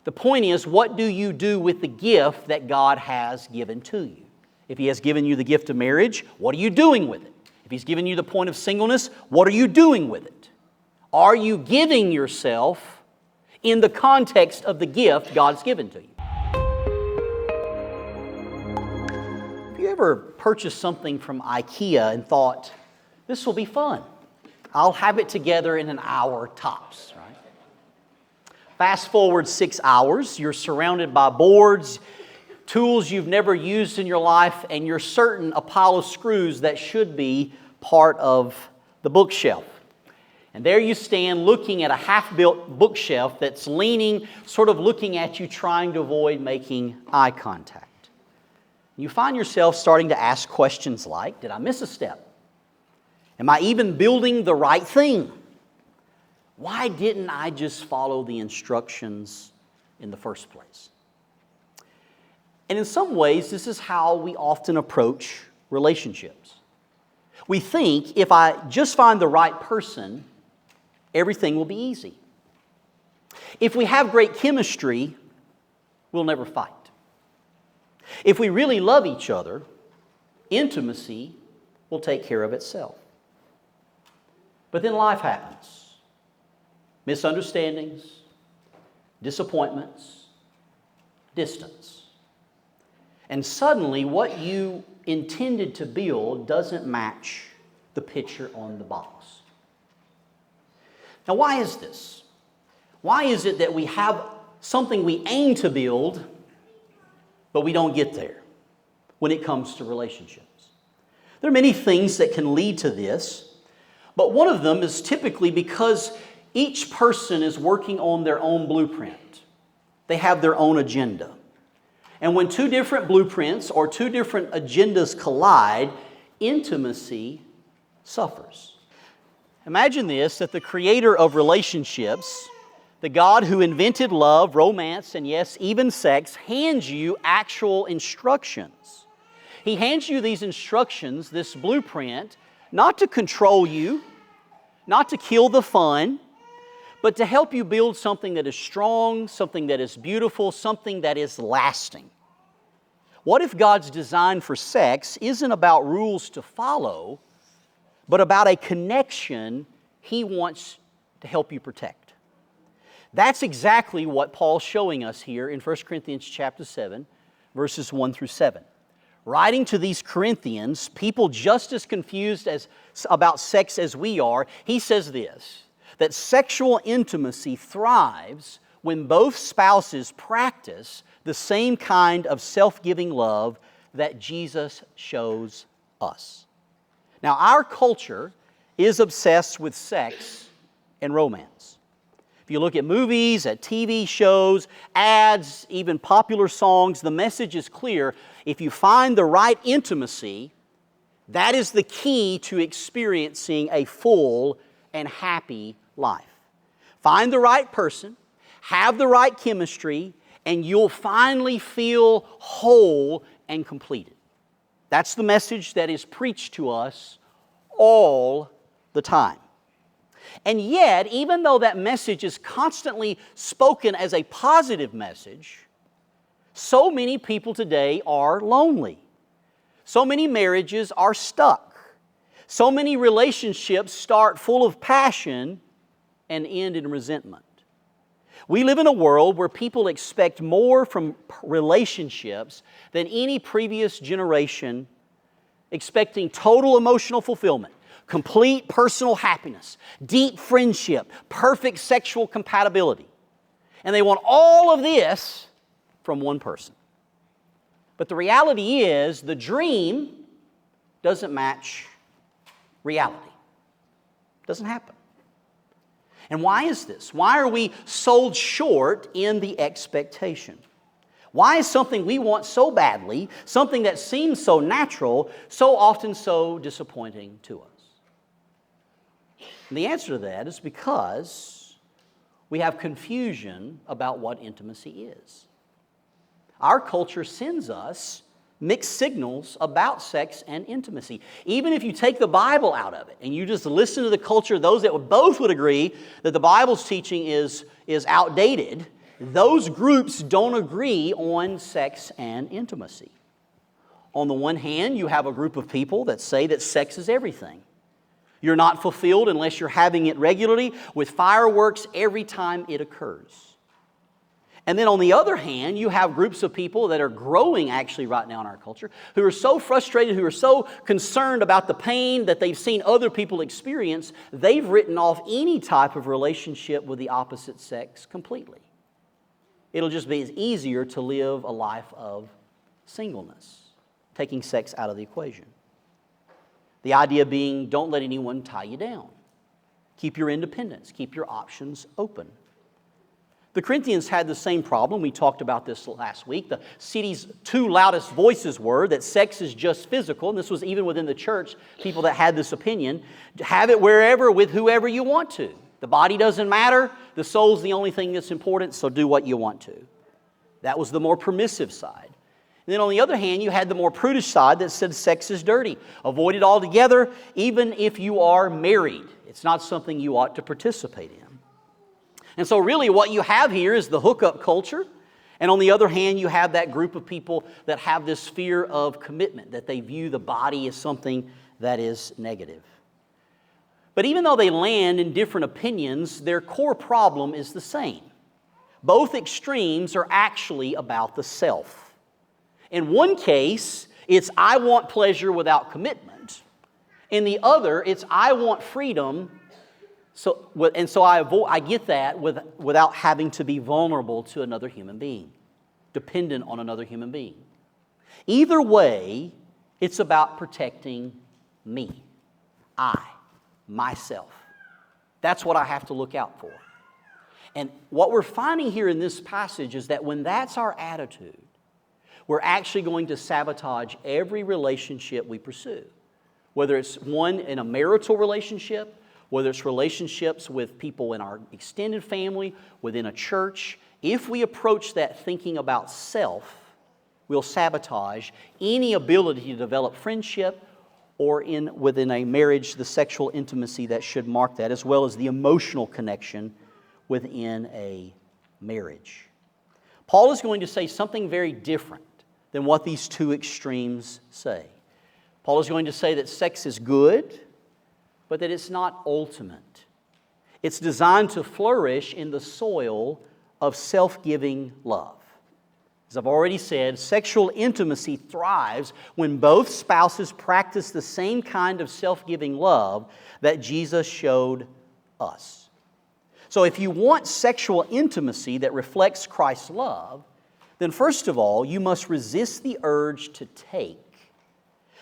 The point is, what do you do with the gift that God has given to you? If He has given you the gift of marriage, what are you doing with it? If He's given you the point of singleness, what are you doing with it? Are you giving yourself in the context of the gift God's given to you? Have you ever purchased something from IKEA and thought, this will be fun. I'll have it together in an hour tops, right? Fast forward 6 hours, you're surrounded by boards, tools you've never used in your life, and you're certain a pile of screws that should be part of the bookshelf. And there you stand looking at a half-built bookshelf that's leaning, sort of looking at you, trying to avoid making eye contact. You find yourself starting to ask questions like, did I miss a step? Am I even building the right thing? Why didn't I just follow the instructions in the first place? And in some ways, this is how we often approach relationships. We think if I just find the right person, everything will be easy. If we have great chemistry, we'll never fight. If we really love each other, intimacy will take care of itself. But then life happens. Misunderstandings, disappointments, distance. And suddenly what you intended to build doesn't match the picture on the box. Now, why is this? Why is it that we have something we aim to build, but we don't get there when it comes to relationships? There are many things that can lead to this, but one of them is typically because each person is working on their own blueprint. They have their own agenda. And when two different blueprints or two different agendas collide, intimacy suffers. Imagine this, that the creator of relationships, the God who invented love, romance, and yes, even sex, hands you actual instructions. He hands you these instructions, this blueprint, not to control you, not to kill the fun, but to help you build something that is strong, something that is beautiful, something that is lasting. What if God's design for sex isn't about rules to follow, but about a connection He wants to help you protect? That's exactly what Paul's showing us here in 1 Corinthians chapter 7, verses 1 through 7. Writing to these Corinthians, people just as confused about sex as we are, he says this, that sexual intimacy thrives when both spouses practice the same kind of self-giving love that Jesus shows us. Now, our culture is obsessed with sex and romance. If you look at movies, at TV shows, ads, even popular songs, the message is clear. If you find the right intimacy, that is the key to experiencing a full and happy life. Find the right person, have the right chemistry, and you'll finally feel whole and completed. That's the message that is preached to us all the time. And yet, even though that message is constantly spoken as a positive message, so many people today are lonely. So many marriages are stuck. So many relationships start full of passion and end in resentment. We live in a world where people expect more from relationships than any previous generation, expecting total emotional fulfillment, complete personal happiness, deep friendship, perfect sexual compatibility. And they want all of this from one person. But the reality is, the dream doesn't match reality. It doesn't happen. And why is this? Why are we sold short in the expectation? Why is something we want so badly, something that seems so natural, so often so disappointing to us? And the answer to that is because we have confusion about what intimacy is. Our culture sends us mixed signals about sex and intimacy. Even if you take the Bible out of it and you just listen to the culture, those that both would agree that the Bible's teaching is outdated, those groups don't agree on sex and intimacy. On the one hand, you have a group of people that say that sex is everything. You're not fulfilled unless you're having it regularly with fireworks every time it occurs. And then on the other hand, you have groups of people that are growing actually right now in our culture who are so frustrated, who are so concerned about the pain that they've seen other people experience, they've written off any type of relationship with the opposite sex completely. It'll just be easier to live a life of singleness, taking sex out of the equation. The idea being, don't let anyone tie you down. Keep your independence. Keep your options open. The Corinthians had the same problem. We talked about this last week. The city's two loudest voices were that sex is just physical, and this was even within the church, people that had this opinion. Have it wherever, with whoever you want to. The body doesn't matter. The soul's the only thing that's important, so do what you want to. That was the more permissive side. And then on the other hand, you had the more prudish side that said sex is dirty. Avoid it altogether, even if you are married. It's not something you ought to participate in. And so really what you have here is the hookup culture. And on the other hand, you have that group of people that have this fear of commitment, that they view the body as something that is negative. But even though they land in different opinions, their core problem is the same. Both extremes are actually about the self. In one case, it's I want pleasure without commitment. In the other, it's I want freedom. So I get that without having to be vulnerable to another human being, dependent on another human being. Either way, it's about protecting me, myself. That's what I have to look out for. And what we're finding here in this passage is that when that's our attitude, we're actually going to sabotage every relationship we pursue. Whether it's one in a marital relationship, whether it's relationships with people in our extended family, within a church, if we approach that thinking about self, we'll sabotage any ability to develop friendship or within a marriage, the sexual intimacy that should mark that, as well as the emotional connection within a marriage. Paul is going to say something very different than what these two extremes say. Paul is going to say that sex is good, but that it's not ultimate. It's designed to flourish in the soil of self-giving love. As I've already said, sexual intimacy thrives when both spouses practice the same kind of self-giving love that Jesus showed us. So if you want sexual intimacy that reflects Christ's love, then first of all, you must resist the urge to take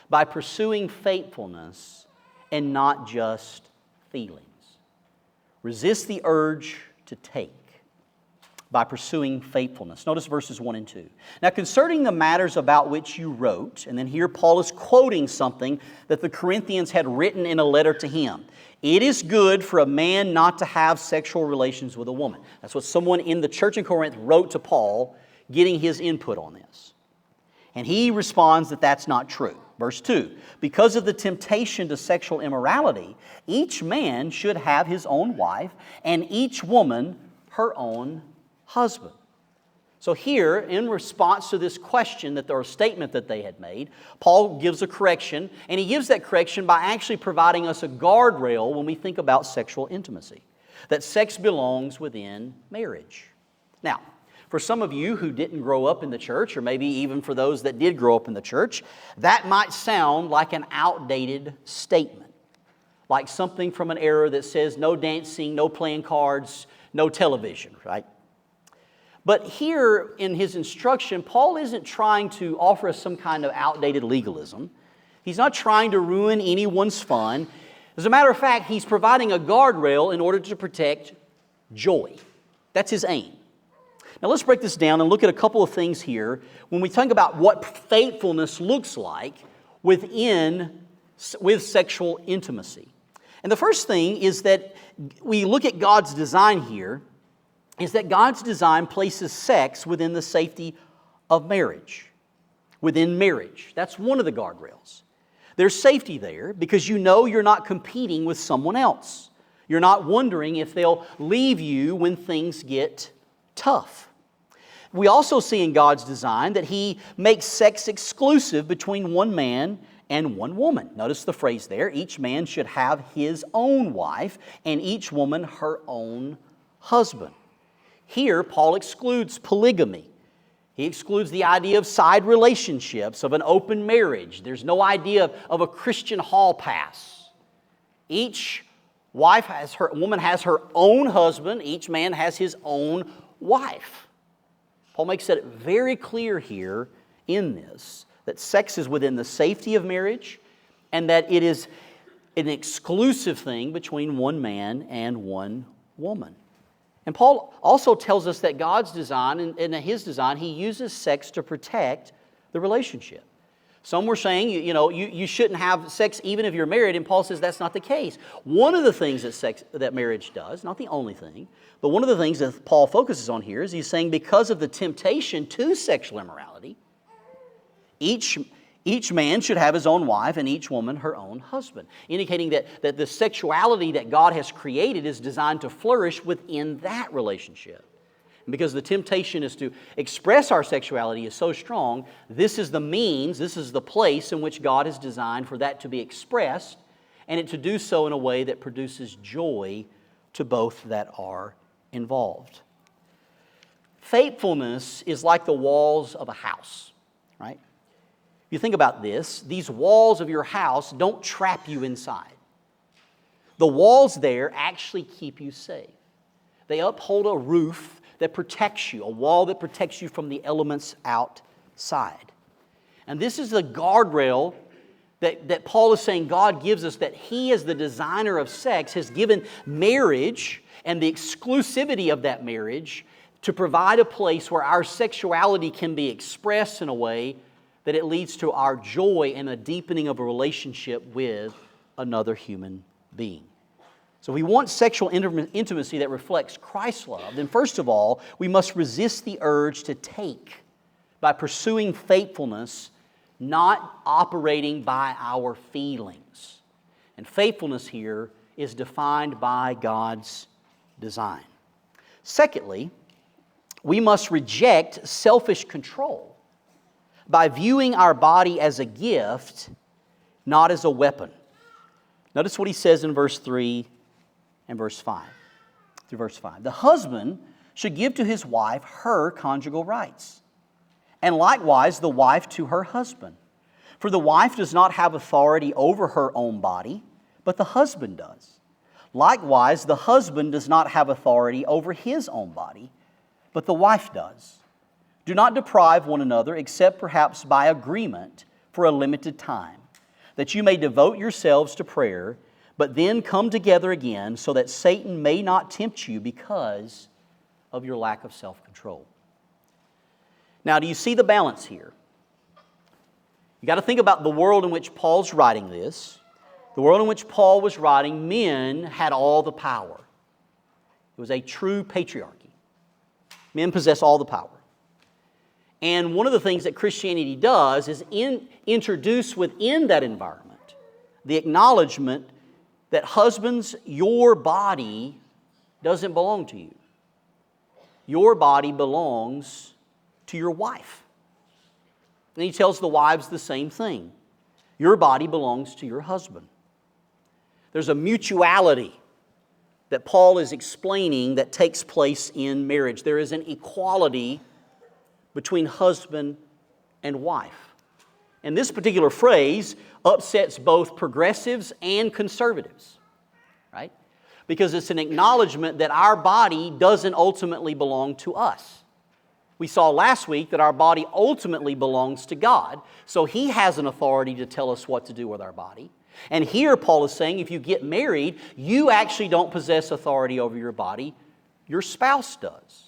by pursuing faithfulness and not just feelings. Resist the urge to take by pursuing faithfulness. Notice verses 1 and 2. Now, concerning the matters about which you wrote, and then here Paul is quoting something that the Corinthians had written in a letter to him. It is good for a man not to have sexual relations with a woman. That's what someone in the church in Corinth wrote to Paul, getting his input on this. And he responds that that's not true. Verse 2, because of the temptation to sexual immorality, each man should have his own wife, and each woman her own husband. So here, in response to this question or statement that they had made, Paul gives a correction, and he gives that correction by actually providing us a guardrail when we think about sexual intimacy, that sex belongs within marriage. Now, for some of you who didn't grow up in the church, or maybe even for those that did grow up in the church, that might sound like an outdated statement, like something from an era that says no dancing, no playing cards, no television, right? But here in his instruction, Paul isn't trying to offer us some kind of outdated legalism. He's not trying to ruin anyone's fun. As a matter of fact, he's providing a guardrail in order to protect joy. That's his aim. Now let's break this down and look at a couple of things here when we think about what faithfulness looks like with sexual intimacy. And the first thing is that we look at God's design here, is that God's design places sex within the safety of marriage. Within marriage. That's one of the guardrails. There's safety there because you know you're not competing with someone else. You're not wondering if they'll leave you when things get tough. We also see in God's design that He makes sex exclusive between one man and one woman. Notice the phrase there, each man should have his own wife and each woman her own husband. Here, Paul excludes polygamy. He excludes the idea of side relationships, of an open marriage. There's no idea of a Christian hall pass. Each woman has her own husband, each man has his own wife. Paul makes it very clear here in this that sex is within the safety of marriage and that it is an exclusive thing between one man and one woman. And Paul also tells us that God's design, and in His design, He uses sex to protect the relationship. Some were saying, you shouldn't have sex even if you're married, and Paul says that's not the case. One of the things that marriage does, not the only thing, but one of the things that Paul focuses on here is he's saying because of the temptation to sexual immorality, each man should have his own wife and each woman her own husband, indicating that the sexuality that God has created is designed to flourish within that relationship. And because the temptation is to express our sexuality is so strong, this is the means, this is the place in which God has designed for that to be expressed, and it to do so in a way that produces joy to both that are involved. Faithfulness is like the walls of a house, right? If you think about this, these walls of your house don't trap you inside. The walls there actually keep you safe. They uphold a roof that protects you, a wall that protects you from the elements outside. And this is the guardrail that Paul is saying God gives us, that He, as the designer of sex, has given marriage and the exclusivity of that marriage to provide a place where our sexuality can be expressed in a way that it leads to our joy and a deepening of a relationship with another human being. So if we want sexual intimacy that reflects Christ's love, then first of all, we must resist the urge to take by pursuing faithfulness, not operating by our feelings. And faithfulness here is defined by God's design. Secondly, we must reject selfish control by viewing our body as a gift, not as a weapon. Notice what he says in verse 3 and verse 5. Through verse 5. The husband should give to his wife her conjugal rights, and likewise the wife to her husband. For the wife does not have authority over her own body, but the husband does. Likewise, the husband does not have authority over his own body, but the wife does. Do not deprive one another, except perhaps by agreement for a limited time, that you may devote yourselves to prayer, but then come together again, so that Satan may not tempt you because of your lack of self-control. Now, do you see the balance here? You got to think about the world in which Paul's writing this. The world in which Paul was writing, men had all the power. It was a true patriarchy. Men possess all the power. And one of the things that Christianity does is introduce within that environment the acknowledgement that husbands, your body doesn't belong to you. Your body belongs to your wife. And he tells the wives the same thing. Your body belongs to your husband. There's a mutuality that Paul is explaining that takes place in marriage. There is an equality between husband and wife. And this particular phrase upsets both progressives and conservatives, right? Because it's an acknowledgement that our body doesn't ultimately belong to us. We saw last week that our body ultimately belongs to God, so He has an authority to tell us what to do with our body. And here Paul is saying if you get married, you actually don't possess authority over your body, your spouse does.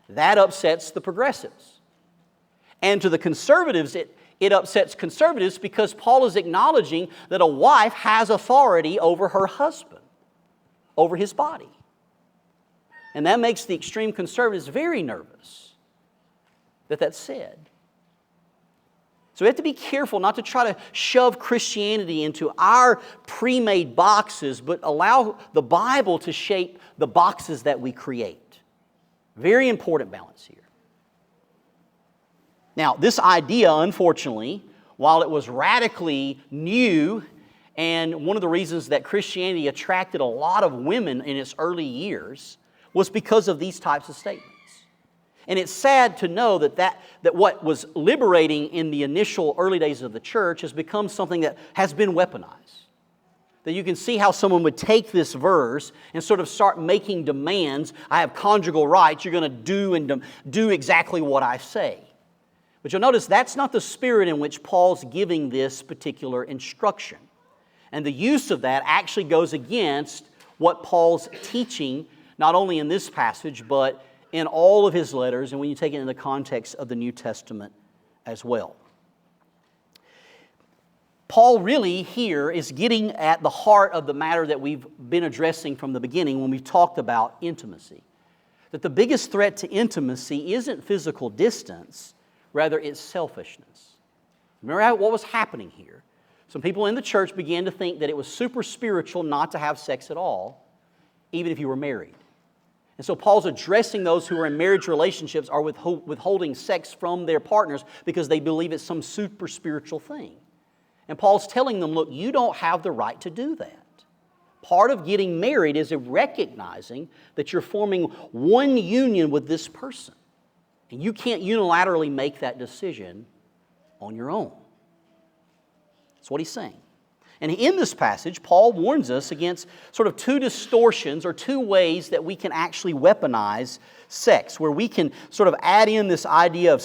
That upsets the progressives. And to the conservatives, it upsets conservatives because Paul is acknowledging that a wife has authority over her husband, over his body. And that makes the extreme conservatives very nervous that that's said. So we have to be careful not to try to shove Christianity into our pre-made boxes, but allow the Bible to shape the boxes that we create. Very important balance here. Now, this idea, unfortunately, while it was radically new, and one of the reasons that Christianity attracted a lot of women in its early years was because of these types of statements. And it's sad to know that what was liberating in the initial early days of the church has become something that has been weaponized. That you can see how someone would take this verse and sort of start making demands. I have conjugal rights, you're going to do exactly what I say. But you'll notice that's not the spirit in which Paul's giving this particular instruction. And the use of that actually goes against what Paul's teaching, not only in this passage, but in all of his letters, and when you take it in the context of the New Testament as well. Paul really here is getting at the heart of the matter that we've been addressing from the beginning when we've talked about intimacy. That the biggest threat to intimacy isn't physical distance, rather it's selfishness. Remember what was happening here? Some people in the church began to think that it was super spiritual not to have sex at all, even if you were married. And so Paul's addressing those who are in marriage relationships are withholding sex from their partners because they believe it's some super spiritual thing. And Paul's telling them, look, you don't have the right to do that. Part of getting married is recognizing that you're forming one union with this person. And you can't unilaterally make that decision on your own. That's what he's saying. And in this passage, Paul warns us against sort of two distortions or two ways that we can actually weaponize sex, where we can sort of add in this idea of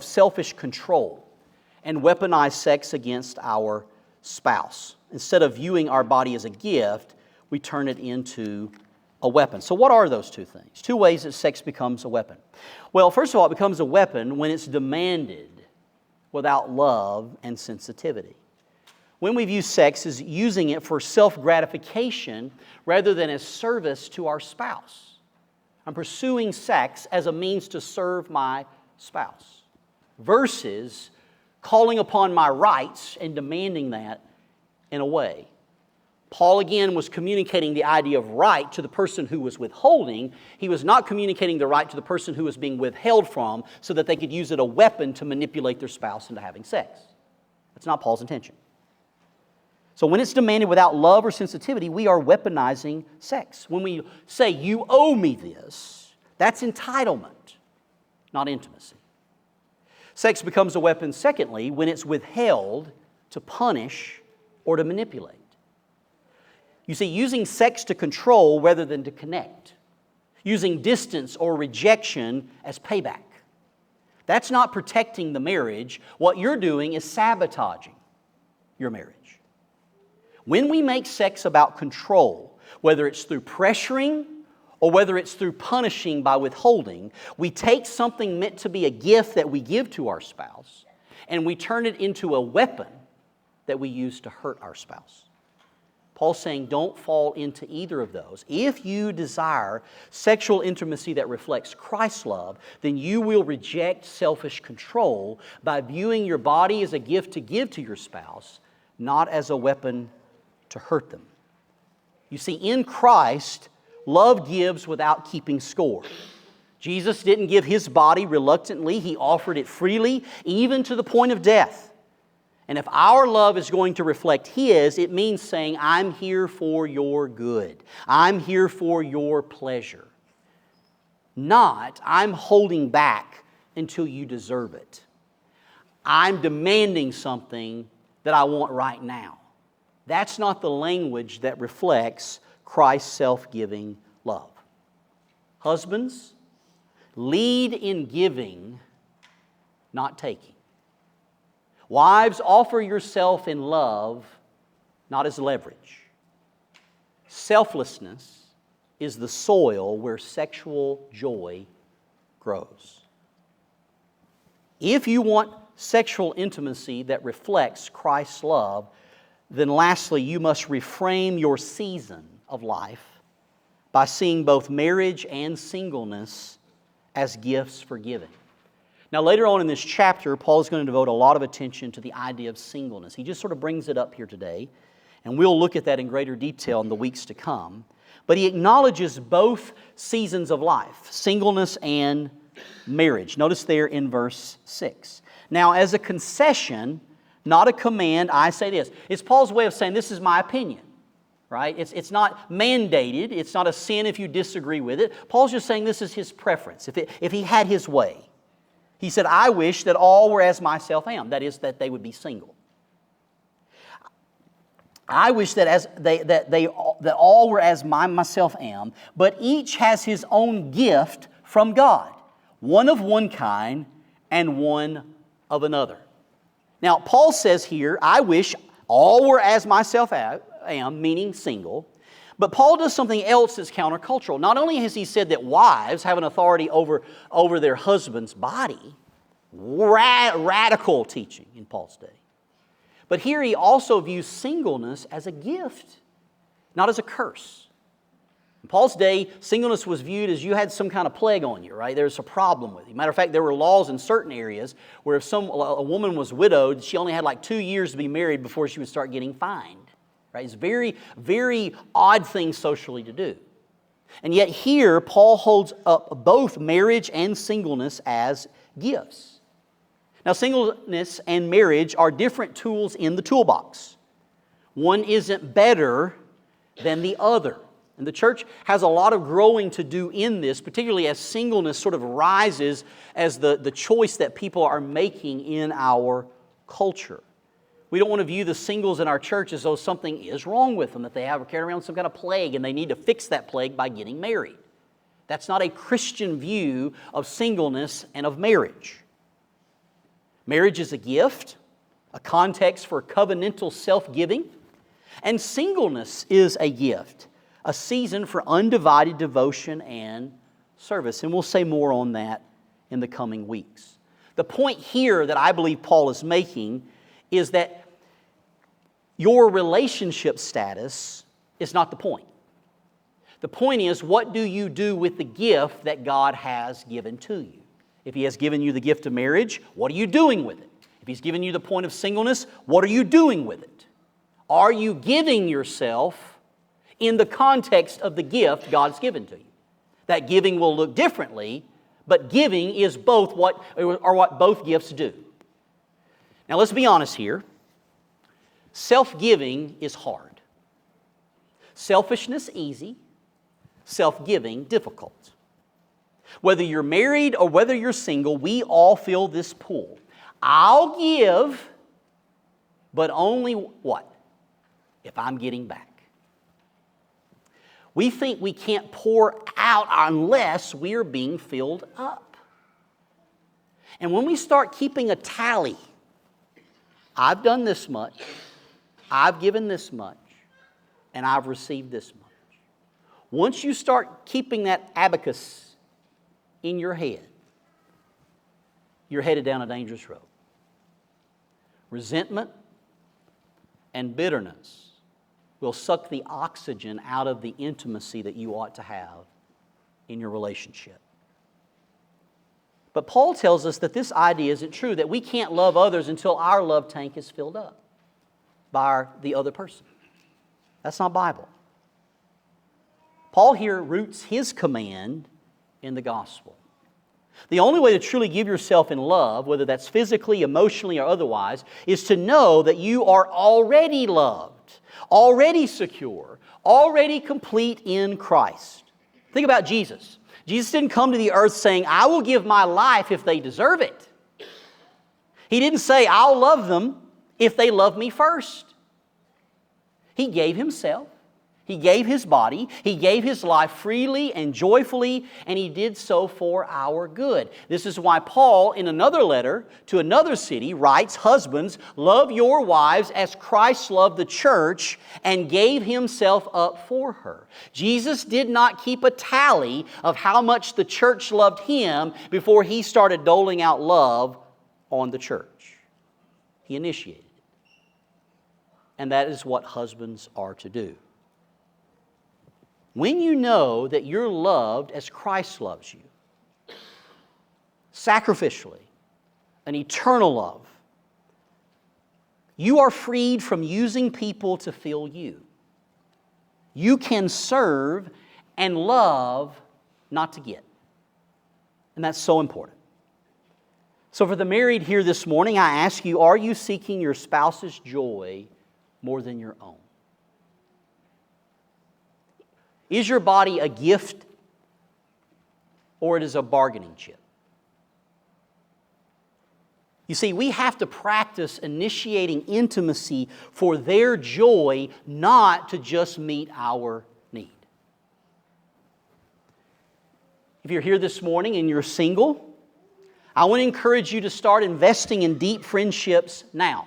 selfish control and weaponize sex against our spouse. Instead of viewing our body as a gift, we turn it into a weapon. So what are those two things? Two ways that sex becomes a weapon. Well, first of all, it becomes a weapon when it's demanded without love and sensitivity. When we view sex as using it for self-gratification rather than as service to our spouse. I'm pursuing sex as a means to serve my spouse versus calling upon my rights and demanding that in a way. Paul again was communicating the idea of right to the person who was withholding. He was not communicating the right to the person who was being withheld from so that they could use it as a weapon to manipulate their spouse into having sex. That's not Paul's intention. So when it's demanded without love or sensitivity, we are weaponizing sex. When we say, you owe me this, that's entitlement, not intimacy. Sex becomes a weapon, secondly, when it's withheld to punish or to manipulate. You see, using sex to control rather than to connect. Using distance or rejection as payback. That's not protecting the marriage. What you're doing is sabotaging your marriage. When we make sex about control, whether it's through pressuring or whether it's through punishing by withholding, we take something meant to be a gift that we give to our spouse and we turn it into a weapon that we use to hurt our spouse. Paul's saying don't fall into either of those. If you desire sexual intimacy that reflects Christ's love, then you will reject selfish control by viewing your body as a gift to give to your spouse, not as a weapon to hurt them. You see, in Christ, love gives without keeping score. Jesus didn't give His body reluctantly. He offered it freely, even to the point of death. And if our love is going to reflect His, it means saying, I'm here for your good. I'm here for your pleasure. Not, I'm holding back until you deserve it. I'm demanding something that I want right now. That's not the language that reflects Christ's self-giving love. Husbands, lead in giving, not taking. Wives, offer yourself in love, not as leverage. Selflessness is the soil where sexual joy grows. If you want sexual intimacy that reflects Christ's love, then lastly, you must reframe your season of life by seeing both marriage and singleness as gifts for giving. Now, later on in this chapter, Paul is going to devote a lot of attention to the idea of singleness. He just sort of brings it up here today, and we'll look at that in greater detail in the weeks to come. But he acknowledges both seasons of life, singleness and marriage. Notice there in verse 6. Now, as a concession, not a command, I say this. It's Paul's way of saying this is my opinion, right? It's not mandated. It's not a sin if you disagree with it. Paul's just saying this is his preference. If he had his way, he said, I wish that all were as myself am. That is, that they would be single. I wish that all were as myself am, but each has his own gift from God, one of one kind and one of another. Now, Paul says here, I wish all were as myself am, meaning single. But Paul does something else that's countercultural. Not only has he said that wives have an authority over their husband's body, radical teaching in Paul's day. But here he also views singleness as a gift, not as a curse. In Paul's day, singleness was viewed as you had some kind of plague on you, right? There's a problem with you. Matter of fact, there were laws in certain areas where if a woman was widowed, she only had like 2 years to be married before she would start getting fined. Right? It's very, very odd thing socially to do. And yet here, Paul holds up both marriage and singleness as gifts. Now, singleness and marriage are different tools in the toolbox. One isn't better than the other. And the church has a lot of growing to do in this, particularly as singleness sort of rises as the choice that people are making in our culture. We don't want to view the singles in our church as though something is wrong with them, that they have carried around some kind of plague and they need to fix that plague by getting married. That's not a Christian view of singleness and of marriage. Marriage is a gift, a context for covenantal self-giving, and singleness is a gift, a season for undivided devotion and service. And we'll say more on that in the coming weeks. The point here that I believe Paul is making is that your relationship status is not the point. The point is, what do you do with the gift that God has given to you? If He has given you the gift of marriage, what are you doing with it? If He's given you the point of singleness, what are you doing with it? Are you giving yourself in the context of the gift God's given to you? That giving will look differently, but giving is what both gifts do. Now let's be honest here. Self-giving is hard. Selfishness easy, self-giving difficult. Whether you're married or whether you're single, we all feel this pull. I'll give, but only what? If I'm getting back. We think we can't pour out unless we're being filled up. And when we start keeping a tally, I've done this much, I've given this much, and I've received this much. Once you start keeping that abacus in your head, you're headed down a dangerous road. Resentment and bitterness will suck the oxygen out of the intimacy that you ought to have in your relationship. But Paul tells us that this idea isn't true, that we can't love others until our love tank is filled up by the other person. That's not Bible. Paul here roots his command in the gospel. The only way to truly give yourself in love, whether that's physically, emotionally, or otherwise, is to know that you are already loved, already secure, already complete in Christ. Think about Jesus. Jesus didn't come to the earth saying, I will give my life if they deserve it. He didn't say, I'll love them if they love me first. He gave Himself. He gave His body, He gave His life freely and joyfully, and He did so for our good. This is why Paul, in another letter to another city, writes, husbands, love your wives as Christ loved the church and gave Himself up for her. Jesus did not keep a tally of how much the church loved Him before He started doling out love on the church. He initiated it. And that is what husbands are to do. When you know that you're loved as Christ loves you, sacrificially, an eternal love, you are freed from using people to fill you. You can serve and love, not to get. And that's so important. So for the married here this morning, I ask you, are you seeking your spouse's joy more than your own? Is your body a gift or it is a bargaining chip? You see, we have to practice initiating intimacy for their joy, not to just meet our need. If you're here this morning and you're single, I want to encourage you to start investing in deep friendships now.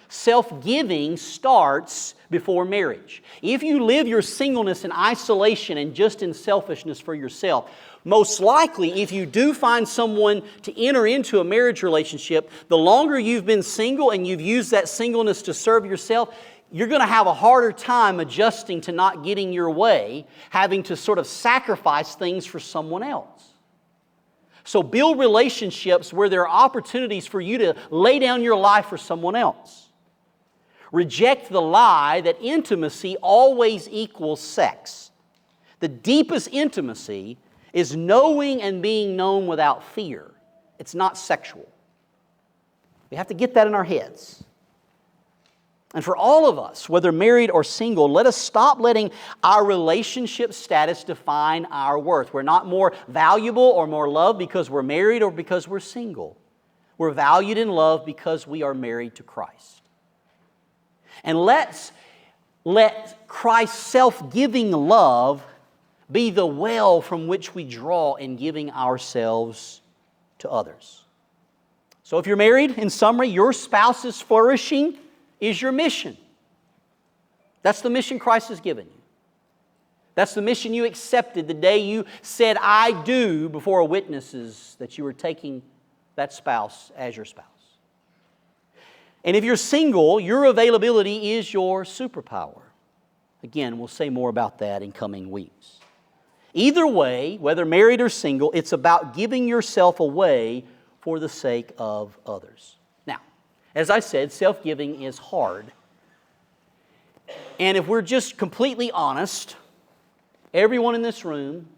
Self-giving starts before marriage. If you live your singleness in isolation and just in selfishness for yourself, most likely, if you do find someone to enter into a marriage relationship, the longer you've been single and you've used that singleness to serve yourself, you're going to have a harder time adjusting to not getting your way, having to sort of sacrifice things for someone else. So build relationships where there are opportunities for you to lay down your life for someone else. Reject the lie that intimacy always equals sex. The deepest intimacy is knowing and being known without fear. It's not sexual. We have to get that in our heads. And for all of us, whether married or single, let us stop letting our relationship status define our worth. We're not more valuable or more loved because we're married or because we're single. We're valued and loved because we are married to Christ. And let's let Christ's self-giving love be the well from which we draw in giving ourselves to others. So if you're married, in summary, your spouse's flourishing is your mission. That's the mission Christ has given you. That's the mission you accepted the day you said, I do, before witnesses that you were taking that spouse as your spouse. And if you're single, your availability is your superpower. Again, we'll say more about that in coming weeks. Either way, whether married or single, it's about giving yourself away for the sake of others. Now, as I said, self-giving is hard. And if we're just completely honest, everyone in this room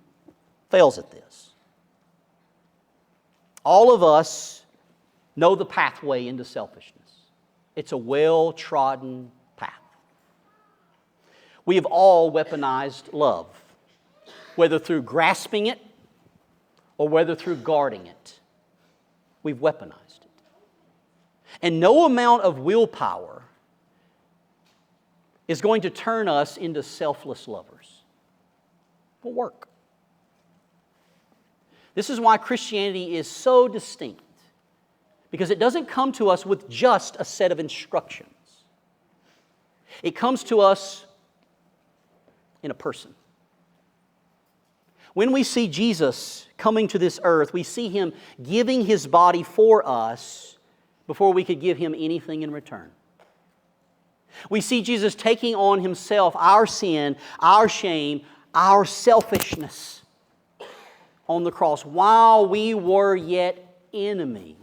fails at this. All of us know the pathway into selfishness. It's a well-trodden path. We have all weaponized love, whether through grasping it or whether through guarding it. We've weaponized it. And no amount of willpower is going to turn us into selfless lovers. It won't work. This is why Christianity is so distinct, because it doesn't come to us with just a set of instructions. It comes to us in a person. When we see Jesus coming to this earth, we see Him giving His body for us before we could give Him anything in return. We see Jesus taking on Himself our sin, our shame, our selfishness on the cross. While we were yet enemies,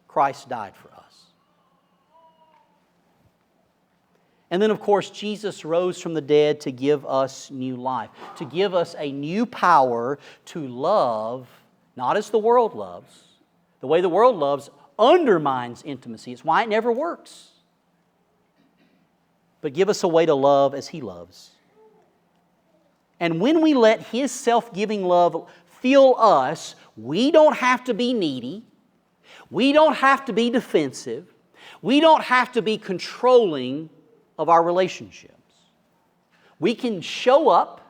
Christ died for us. And then, of course, Jesus rose from the dead to give us new life, to give us a new power to love, not as the world loves. The way the world loves undermines intimacy. It's why it never works. But give us a way to love as He loves. And when we let His self-giving love fill us, we don't have to be needy. We don't have to be defensive. We don't have to be controlling of our relationships. We can show up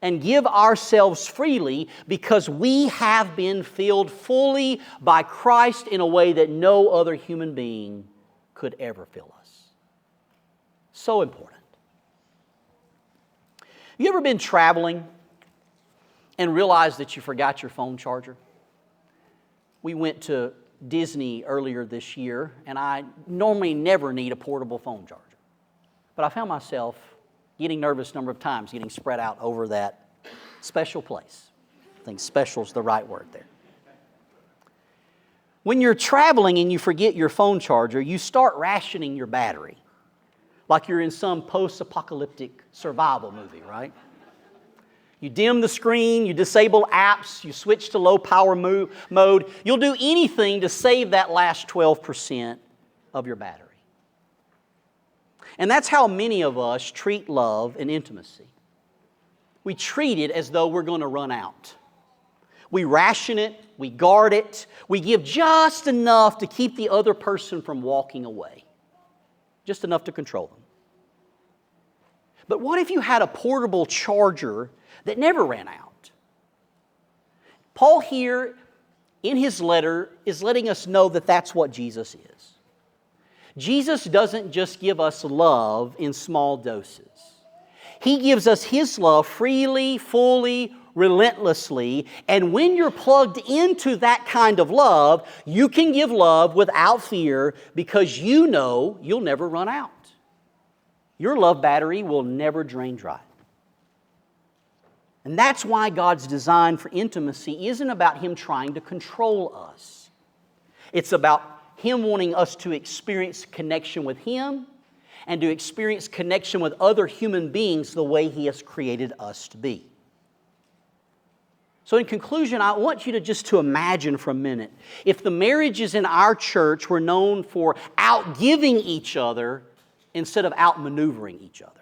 and give ourselves freely because we have been filled fully by Christ in a way that no other human being could ever fill us. So important. Have you ever been traveling and realized that you forgot your phone charger? We went to Disney earlier this year, and I normally never need a portable phone charger. But I found myself getting nervous a number of times, getting spread out over that special place. I think special is the right word there. When you're traveling and you forget your phone charger, you start rationing your battery, like you're in some post-apocalyptic survival movie, right? You dim the screen, you disable apps, you switch to low power mode. You'll do anything to save that last 12% of your battery. And that's how many of us treat love and intimacy. We treat it as though we're going to run out. We ration it, we guard it, we give just enough to keep the other person from walking away. Just enough to control them. But what if you had a portable charger that never ran out? Paul here in his letter is letting us know that that's what Jesus is. Jesus doesn't just give us love in small doses. He gives us His love freely, fully, relentlessly, and when you're plugged into that kind of love, you can give love without fear because you know you'll never run out. Your love battery will never drain dry. And that's why God's design for intimacy isn't about Him trying to control us. It's about Him wanting us to experience connection with Him and to experience connection with other human beings the way He has created us to be. So in conclusion, I want you to imagine for a minute, if the marriages in our church were known for outgiving each other instead of outmaneuvering each other.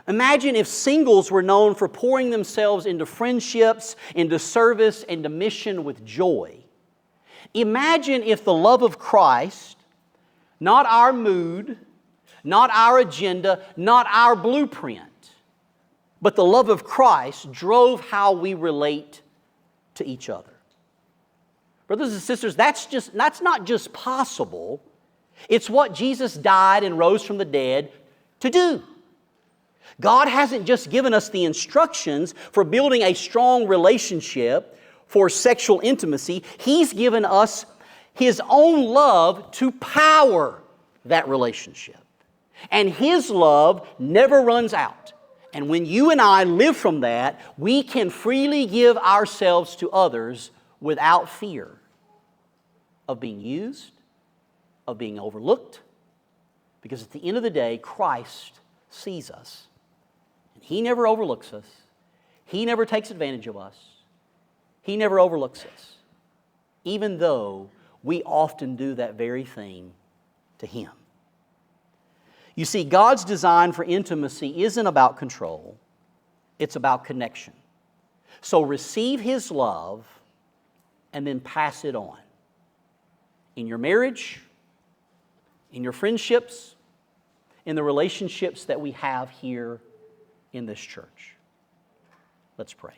Imagine if singles were known for pouring themselves into friendships, into service, into mission with joy. Imagine if the love of Christ, not our mood, not our agenda, not our blueprint, but the love of Christ drove how we relate to each other. Brothers and sisters, that's not just possible. It's what Jesus died and rose from the dead to do. God hasn't just given us the instructions for building a strong relationship for sexual intimacy. He's given us His own love to power that relationship. And His love never runs out. And when you and I live from that, we can freely give ourselves to others without fear of being used, of being overlooked. Because at the end of the day, Christ sees us. And He never overlooks us. He never takes advantage of us. He never overlooks us. Even though we often do that very thing to Him. You see, God's design for intimacy isn't about control. It's about connection. So receive His love and then pass it on. In your marriage, in your friendships, in the relationships that we have here in this church. Let's pray.